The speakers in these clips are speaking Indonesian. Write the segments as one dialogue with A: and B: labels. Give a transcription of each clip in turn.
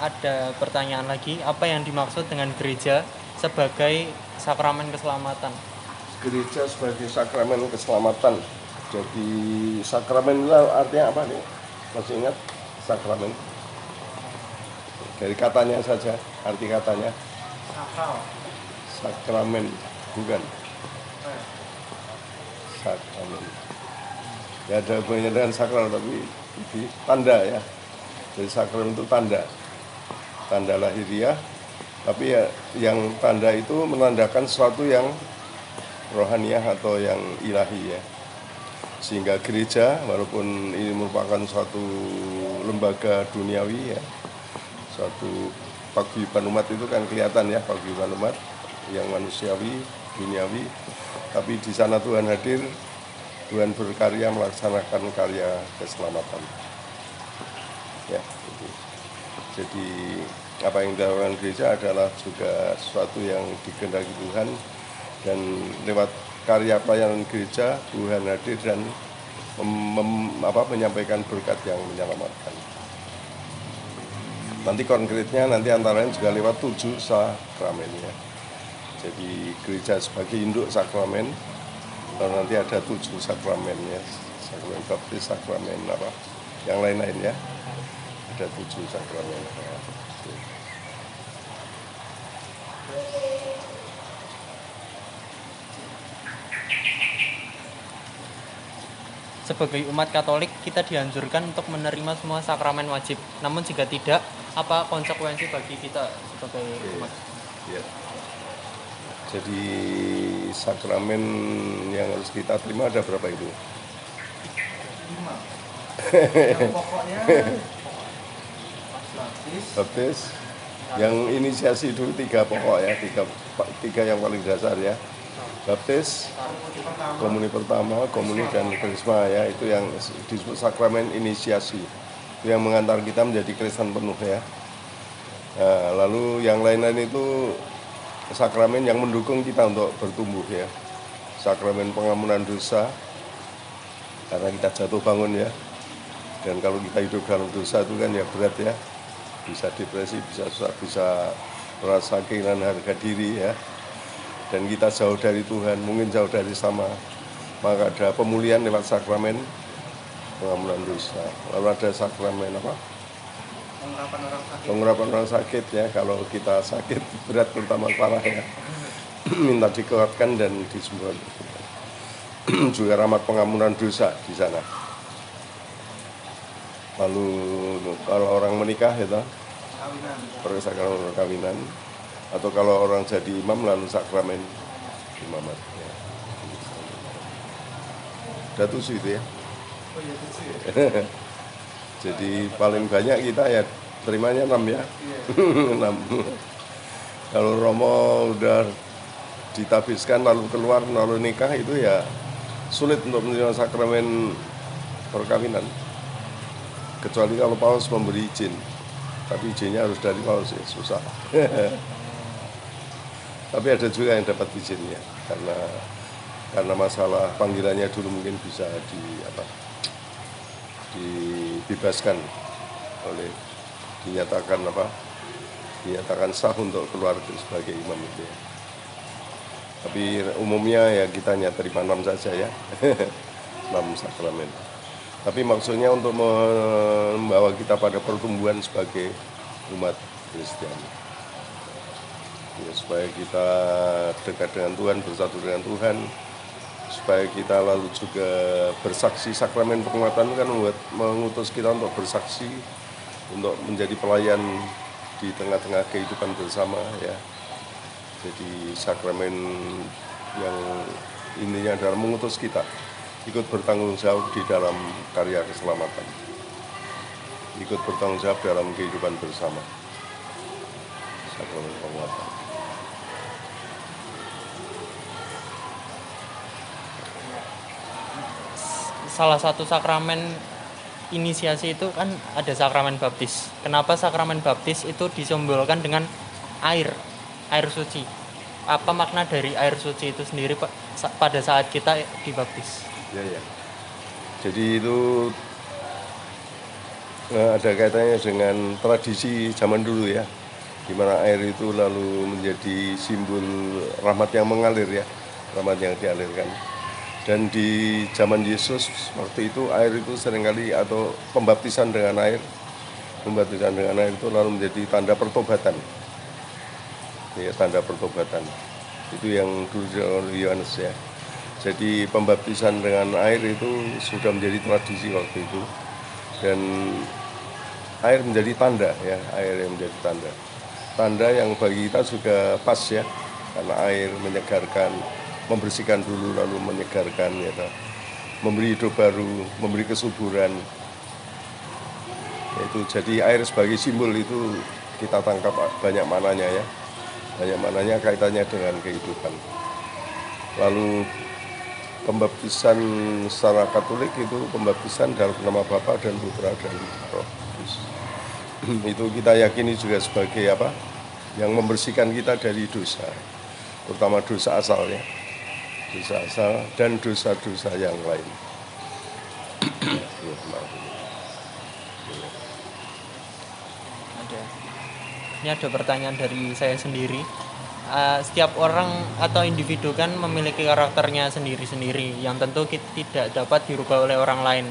A: ada pertanyaan lagi, apa yang dimaksud dengan gereja sebagai sakramen keselamatan?
B: Gereja sebagai sakramen keselamatan. Jadi sakramen itu artinya apa nih? Masih ingat sakramen? Dari katanya saja, arti katanya.
A: Sakral.
B: Sakramen, bukan? Sakramen. Ya ada hubungannya dengan sakral, tapi di tanda ya. Jadi sakramen itu tanda lahiriah. Tapi ya yang tanda itu menandakan sesuatu yang rohaniah atau yang ilahi ya. Sehingga gereja, walaupun ini merupakan suatu lembaga duniawi ya, suatu paguyuban umat itu kan kelihatan ya, paguyuban umat yang manusiawi, duniawi, tapi di sana Tuhan hadir, Tuhan berkarya melaksanakan karya keselamatan. Ya, itu. Jadi apa yang dilakukan gereja adalah juga sesuatu yang dikehendaki Tuhan, dan lewat karya pelayanan gereja Tuhan hadir dan menyampaikan berkat yang menyelamatkan. Nanti konkretnya nanti antara lain juga lewat 7 sakramen ya. Jadi gereja sebagai induk sakramen, lalu nanti ada 7 sakramen ya, sakramen baptis, sakramen apa, yang lain-lain ya. Ada 7 sakramen. Ya.
A: Sebagai umat Katolik, kita dianjurkan untuk menerima semua sakramen wajib. Namun jika tidak, apa konsekuensi bagi kita sebagai umat?
B: Ya. Jadi sakramen yang harus kita terima ada berapa itu?
C: 5. Yang pokoknya
B: baptis. Yang inisiasi dulu 3 pokok ya, 3 yang paling dasar ya. Baptis, komuni pertama, komuni dan krisma ya, itu yang disebut sakramen inisiasi, itu yang mengantar kita menjadi Kristen penuh ya. Nah, lalu yang lain-lain itu sakramen yang mendukung kita untuk bertumbuh ya. Sakramen pengampunan dosa, karena kita jatuh bangun ya, dan kalau kita hidup dalam dosa itu kan ya berat ya, bisa depresi, bisa susah, bisa merasa kehilangan harga diri ya, dan kita jauh dari Tuhan, mungkin jauh dari sama, maka ada pemulihan lewat sakramen pengampunan dosa. Lalu ada sakramen apa? Pengurapan orang sakit ya, kalau kita sakit berat terutama parah ya, minta dikuatkan dan disembuhkan. Juga rahmat pengampunan dosa di sana. Lalu kalau orang menikah itu perkawinan, atau kalau orang jadi imam lalu sakramen imamat ya. Ada 7 itu ya.
C: Oh iya 7 ya.
B: Jadi paling banyak kita ya terimanya 6 ya. 6. Kalau Romo udah ditabiskan lalu keluar lalu nikah, itu ya sulit untuk menerima sakramen perkawinan, kecuali kalau Paus memberi izin, tapi izinnya harus dari Paus ya, susah. Tapi ada juga yang dapat izinnya, karena masalah panggilannya dulu mungkin bisa dibebaskan oleh dinyatakan sah untuk keluar sebagai imam itu ya. Tapi umumnya ya kita hanya terima 6 saja ya. 6 sakramen. Tapi maksudnya untuk membawa kita pada pertumbuhan sebagai umat Kristen ya, supaya kita dekat dengan Tuhan, bersatu dengan Tuhan, supaya kita lalu juga bersaksi. Sakramen penguatan kan mengutus kita untuk bersaksi, untuk menjadi pelayan di tengah-tengah kehidupan bersama ya. Jadi sakramen yang intinya adalah mengutus kita ikut bertanggung jawab di dalam karya keselamatan, ikut bertanggung jawab dalam kehidupan bersama. Sakramen penguatan.
A: Salah satu sakramen inisiasi itu kan ada sakramen baptis. Kenapa sakramen baptis itu disimbolkan dengan air suci? Apa makna dari air suci itu sendiri, Pak, pada saat kita dibaptis?
B: Ya. Jadi itu ada kaitannya dengan tradisi zaman dulu ya, di mana air itu lalu menjadi simbol rahmat yang mengalir ya, rahmat yang dialirkan. Dan di zaman Yesus waktu itu air itu seringkali atau pembaptisan dengan air itu lalu menjadi tanda pertobatan. Ya, tanda pertobatan. Itu yang dulu oleh Yohanes ya. Jadi pembaptisan dengan air itu sudah menjadi tradisi waktu itu. Dan air menjadi tanda ya, air yang menjadi tanda. Tanda yang bagi kita juga pas ya, karena air menyegarkan, membersihkan dulu lalu menyegarkan ya, memberi hidup baru, memberi kesuburan. Itu jadi air sebagai simbol itu kita tangkap banyak maknanya ya, banyak maknanya kaitannya dengan kehidupan. Lalu pembaptisan secara Katolik itu pembaptisan dalam nama Bapa dan Putra dan Roh Kudus. Itu kita yakini juga sebagai apa? Yang membersihkan kita dari dosa, terutama dosa asal ya, dosa asal dan dosa-dosa yang lain.
A: Ini ada pertanyaan dari saya sendiri. Setiap orang atau individu kan memiliki karakternya sendiri-sendiri yang tentu tidak dapat dirubah oleh orang lain.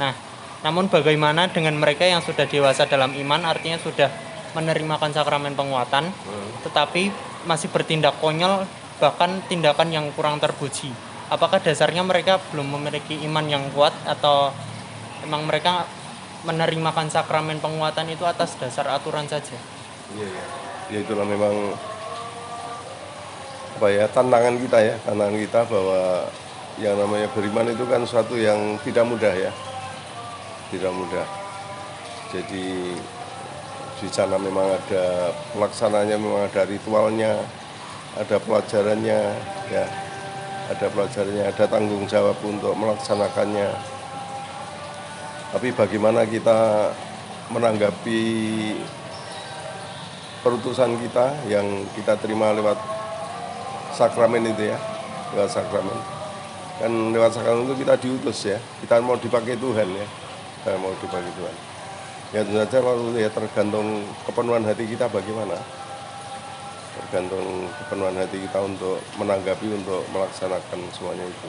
A: Nah, namun bagaimana dengan mereka yang sudah dewasa dalam iman, artinya sudah menerimakan sakramen penguatan, tetapi masih bertindak konyol, bahkan tindakan yang kurang terpuji? Apakah dasarnya mereka belum memiliki iman yang kuat, atau memang mereka menerimakan sakramen penguatan itu atas dasar aturan saja?
B: Iya, ya. Ya itulah memang apa ya, tantangan kita bahwa yang namanya beriman itu kan suatu yang tidak mudah ya, tidak mudah. Jadi di sana memang ada pelaksananya, memang ada ritualnya, ada pelajarannya ya, ada tanggung jawab untuk melaksanakannya. Tapi bagaimana kita menanggapi perutusan kita yang kita terima lewat sakramen itu ya, lewat sakramen. Kan lewat sakramen itu kita diutus ya, kita mau dipakai Tuhan ya, kita mau dipakai Tuhan. Ya tentu saja lalu ya tergantung kepenuhan hati kita bagaimana, tergantung kepenuhan hati kita untuk menanggapi, untuk melaksanakan semuanya itu.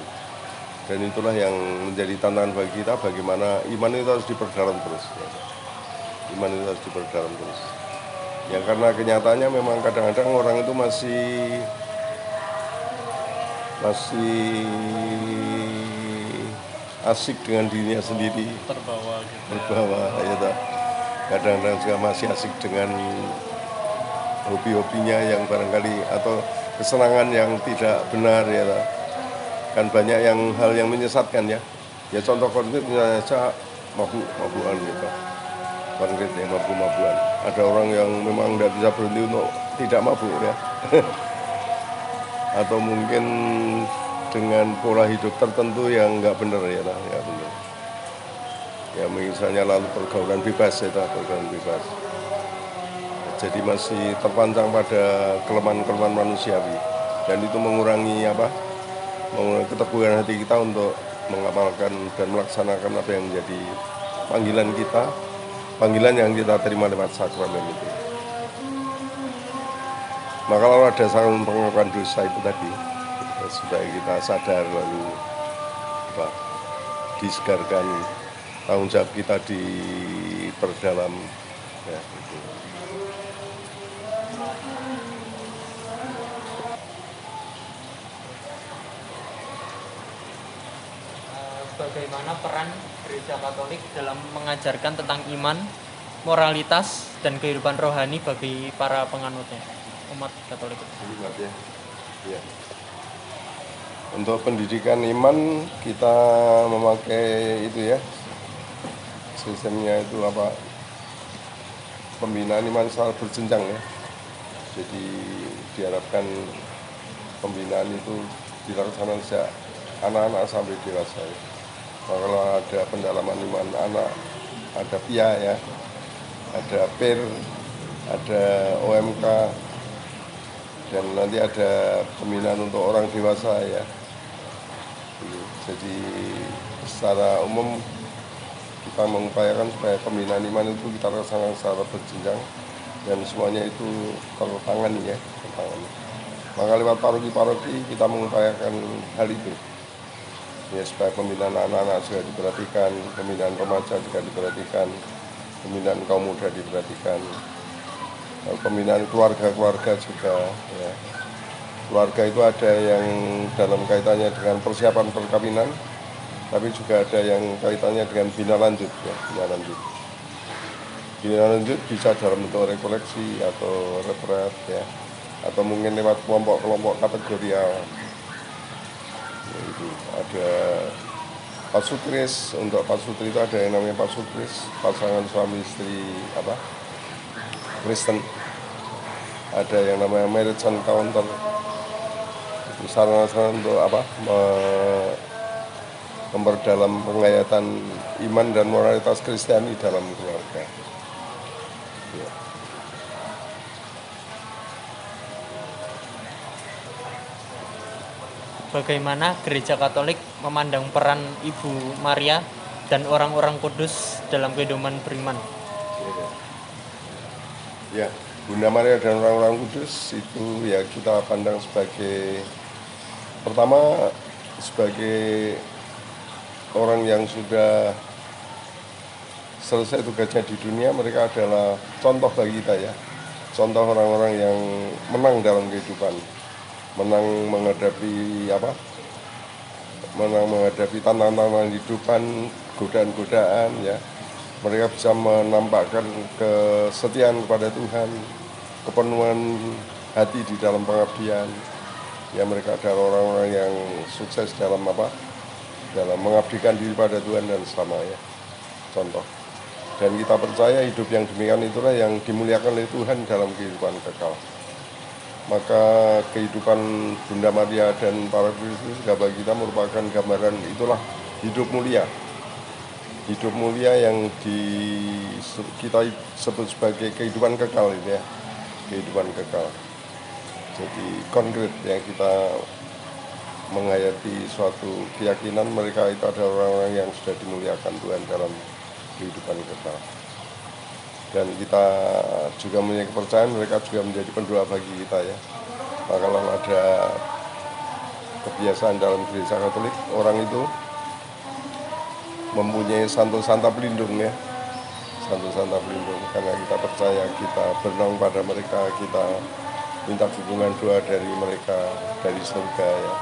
B: Dan itulah yang menjadi tantangan bagi kita, bagaimana iman itu harus diperdalam terus ya. Iman itu harus diperdalam terus ya, karena kenyataannya memang kadang-kadang orang itu masih asik dengan dirinya sendiri,
A: Terbawa
B: ya tak? Kadang-kadang juga masih asik dengan hobi-hobinya yang barangkali atau kesenangan yang tidak benar ya tak? Kan banyak hal yang menyesatkan ya. Ya contoh konkret misalnya saja mabukan gitu. Konkret ya, mabuk-mabukan. Ada orang yang memang tidak bisa berhenti untuk tidak mabuk ya. Atau mungkin dengan pola hidup tertentu yang nggak benar ya, nggak benar. Ya misalnya lalu pergaulan bebas ya, pergaulan bebas. Jadi masih terpancang pada kelemahan-kelemahan manusiawi, dan itu mengurangi keteguhan hati kita untuk mengamalkan dan melaksanakan apa yang menjadi panggilan yang kita terima lewat sakramen itu. Maka kalau ada sakramen pengakuan dosa itu tadi, supaya kita sadar lalu disegarkan, tanggung jawab kita diperdalam ya, gitu.
A: Bagaimana peran Gereja Katolik dalam mengajarkan tentang iman, moralitas, dan kehidupan rohani bagi para penganutnya, umat Katolik?
B: Ya. Ya. Untuk pendidikan iman kita memakai itu ya, sistemnya itu pembinaan iman secara berjenjang ya. Jadi diharapkan pembinaan itu dilaksanakan sejak anak-anak sampai dewasa ya. Kalau ada pendalaman iman anak, ada PIA ya, ada PIR, ada OMK, dan nanti ada pembinaan untuk orang dewasa ya. Jadi secara umum kita mengupayakan supaya pembinaan iman itu kita laksanakan secara berjenjang dan semuanya itu tertangani ya, tertangani. Maka lewat paroki-paroki kita mengupayakan hal itu ya, supaya pembinaan anak-anak juga diperhatikan, pembinaan remaja juga diperhatikan, pembinaan kaum muda diperhatikan, pembinaan keluarga-keluarga juga ya. Keluarga itu ada yang dalam kaitannya dengan persiapan perkawinan, tapi juga ada yang kaitannya dengan bina lanjut ya, bina lanjut. Bina lanjut bisa dalam bentuk rekoleksi atau retret ya, atau mungkin lewat kelompok-kelompok kategorial. Itu ada pasutris, untuk pasutri itu ada yang namanya pasutris, pasangan suami istri Kristen. Ada yang namanya marriage encounter, sarana-sarana untuk memperdalam penghayatan iman dan moralitas Kristiani dalam keluarga. Ya.
A: Bagaimana Gereja Katolik memandang peran Ibu Maria dan orang-orang kudus dalam kehidupan beriman?
B: Ya, Bunda Maria dan orang-orang kudus itu ya kita pandang sebagai, pertama sebagai orang yang sudah selesai tugasnya di dunia. Mereka adalah contoh bagi kita ya, contoh orang-orang yang menang dalam kehidupan, menang menghadapi tantangan-tantangan kehidupan, godaan-godaan ya. Mereka bisa menampakkan kesetiaan kepada Tuhan, kepenuhan hati di dalam pengabdian. Ya, mereka adalah orang-orang yang sukses dalam dalam mengabdikan diri pada Tuhan dan selamanya. Contoh. Dan kita percaya hidup yang demikian itulah yang dimuliakan oleh Tuhan dalam kehidupan kekal. Maka kehidupan Bunda Maria dan para kudus juga bagi kita merupakan gambaran itulah hidup mulia. Hidup mulia yang kita sebut sebagai kehidupan kekal itu ya, kehidupan kekal. Jadi konkret ya, kita menghayati suatu keyakinan mereka itu adalah orang-orang yang sudah dimuliakan Tuhan dalam kehidupan kekal. Dan kita juga mempunyai kepercayaan mereka juga menjadi pendoa bagi kita ya. Maka kalau ada kebiasaan dalam Gereja Katolik, orang itu mempunyai santo-santa pelindung ya, santo-santa pelindung, karena kita percaya, kita bernaung pada mereka, kita minta dukungan doa dari mereka, dari surga ya.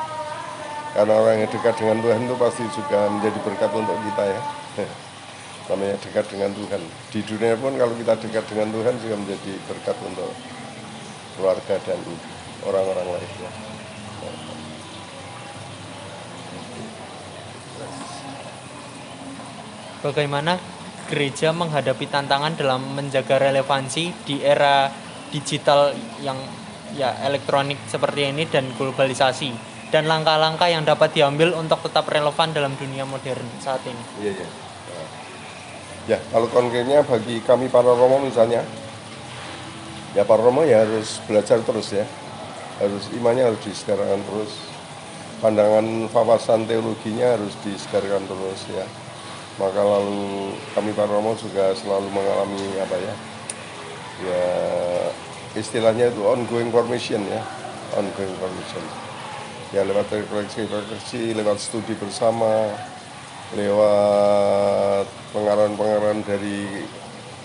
B: Karena orang yang dekat dengan Tuhan itu pasti juga menjadi berkat untuk kita ya. Namanya dekat dengan Tuhan. Di dunia pun kalau kita dekat dengan Tuhan juga menjadi berkat untuk keluarga dan orang-orang lain ya.
A: Bagaimana gereja menghadapi tantangan dalam menjaga relevansi di era digital yang ya elektronik seperti ini dan globalisasi, dan langkah-langkah yang dapat diambil untuk tetap relevan dalam dunia modern saat ini?
B: Iya. Ya, kalau konkretnya bagi kami para Romo misalnya, ya para Romo ya harus belajar terus ya, harus imannya harus disegarkan terus, pandangan wawasan teologinya harus disegarkan terus ya. Maka lalu kami para Romo juga selalu mengalami ya istilahnya itu ongoing formation ya, ongoing formation. Ya lewat refleksi, lewat studi bersama, lewat pengarahan-pengarahan dari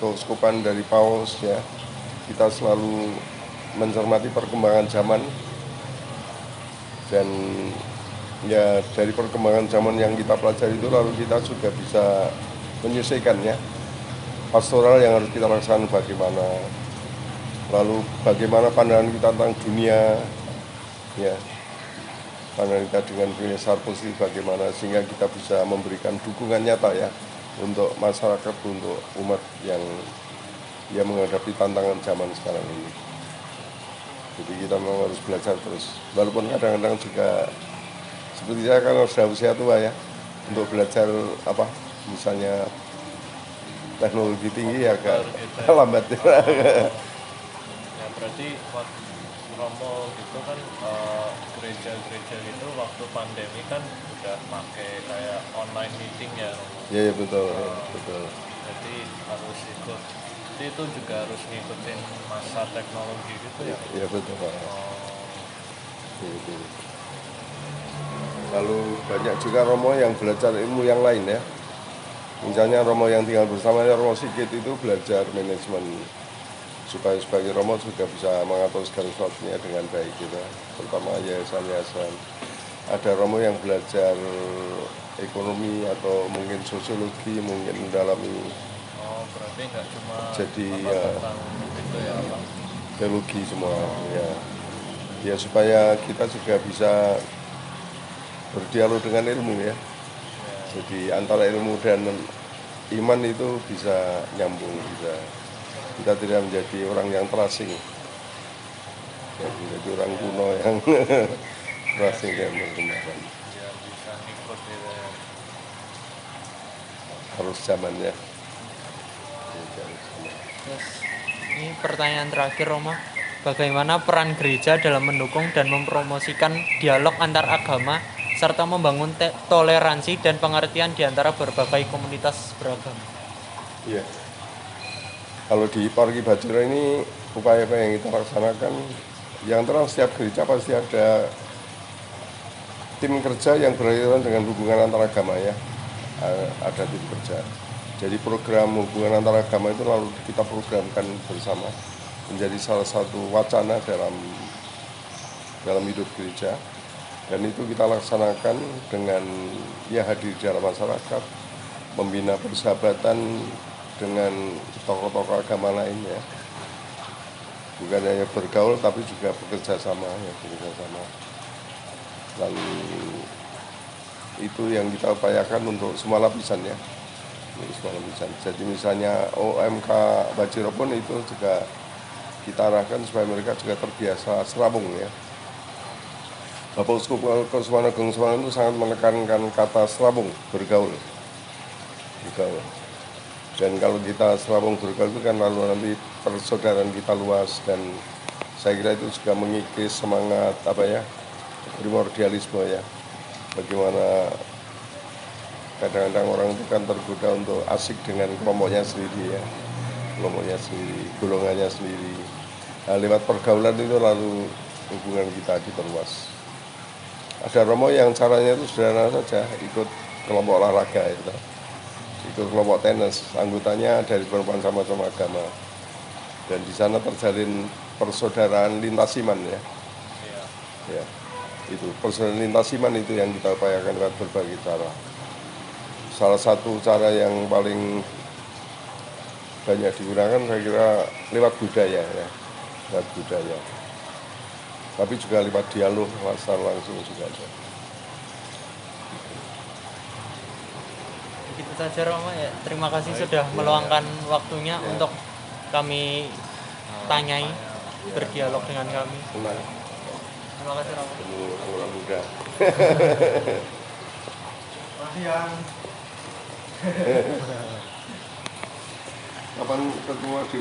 B: keuskupan, dari paus ya. Kita selalu mencermati perkembangan zaman, dan ya dari perkembangan zaman yang kita pelajari itu lalu kita juga bisa menyelesaikan ya pastoral yang harus kita laksanakan bagaimana, lalu bagaimana pandangan kita tentang dunia ya, pandangan kita dengan dunia secara positif bagaimana, sehingga kita bisa memberikan dukungan nyata ya untuk masyarakat, untuk umat yang menghadapi tantangan zaman sekarang ini. Jadi kita memang harus belajar terus, walaupun kadang-kadang juga seperti saya kan sudah usia tua ya, untuk belajar misalnya teknologi tinggi agak lambat ya.
D: berarti waktu Romo gitu kan gereja-gereja gitu waktu pandemi kan udah pakai kayak online meeting ya Romo.
B: Ya, ya betul, betul.
D: Jadi harus ikut. Jadi itu juga harus ngikutin masa teknologi gitu ya.
B: Ya betul Pak.
D: Oh,
B: Gitu. Lalu banyak juga Romo yang belajar ilmu yang lain ya. Misalnya Romo yang tinggal bersamanya Romo Sigit itu belajar manajemen supaya sebagai Romo juga bisa mengatur segala sesuatunya dengan baik gitu. Terutama yayasan-yayasan. Ada Romo yang belajar ekonomi atau mungkin sosiologi, mungkin mendalami
D: oh berarti nggak cuma
B: jadi
D: tentang itu ya Pak.
B: teologi semua ya. Ya supaya kita juga bisa berdialog dengan ilmu ya. Jadi antara ilmu dan iman itu bisa nyambung, bisa kita tidak menjadi orang yang terasing, ya, menjadi orang kuno yang terasing dan berkembang.
D: Biar bisa ngikut gitu ya.
B: Harus zamannya.
A: Terus ini pertanyaan terakhir Roma, bagaimana peran gereja dalam mendukung dan mempromosikan dialog antar agama serta membangun toleransi dan pengertian di antara berbagai komunitas beragama?
B: Iya. Kalau di Parki Bajira ini upaya-upaya yang kita laksanakan, yang terang setiap gereja pasti ada tim kerja yang berkaitan dengan hubungan antar agama ya. Ada tim kerja. Jadi program hubungan antar agama itu lalu kita programkan bersama menjadi salah satu wacana dalam hidup gereja. Dan itu kita laksanakan dengan ya hadir di dalam masyarakat, membina persahabatan dengan tokoh-tokoh agama lainnya. Bukan hanya bergaul tapi juga bekerja sama ya, bekerja sama. Lalu itu yang kita upayakan untuk semua lapisan ya. Semua lapisan. Jadi misalnya OMK Bajiro pun itu juga kita arahkan supaya mereka juga terbiasa serabung ya. Bapak Uskup Kesuwana Agung Semarang itu sangat menekankan kata serabung, bergaul. Dan kalau kita serabung bergaul itu kan lalu nanti persaudaraan kita luas, dan saya kira itu juga mengikis semangat primordialisme ya. Bagaimana kadang-kadang orang itu kan tergoda untuk asik dengan kelompoknya sendiri ya, golongannya sendiri. Nah, lewat pergaulan itu lalu hubungan kita diperluas. Ada Romo yang caranya itu sederhana saja, ikut kelompok olahraga itu, ikut kelompok tenis, anggotanya dari berbagai macam agama, dan di sana terjalin persaudaraan lintas iman ya. Ya, itu persaudaraan lintas iman itu yang kita upayakan lewat berbagai cara. Salah satu cara yang paling banyak digunakan saya kira lewat budaya ya, lewat budaya. Tapi juga lewat dialog secara langsung juga ada.
A: Begitu saja Roma ya. Terima kasih sudah meluangkan waktunya untuk kami tanyai, berdialog dengan kami.
B: Senang
A: Terima kasih Roma.
B: ketemu orang muda.
C: Masih yang
B: Kapan ketemu di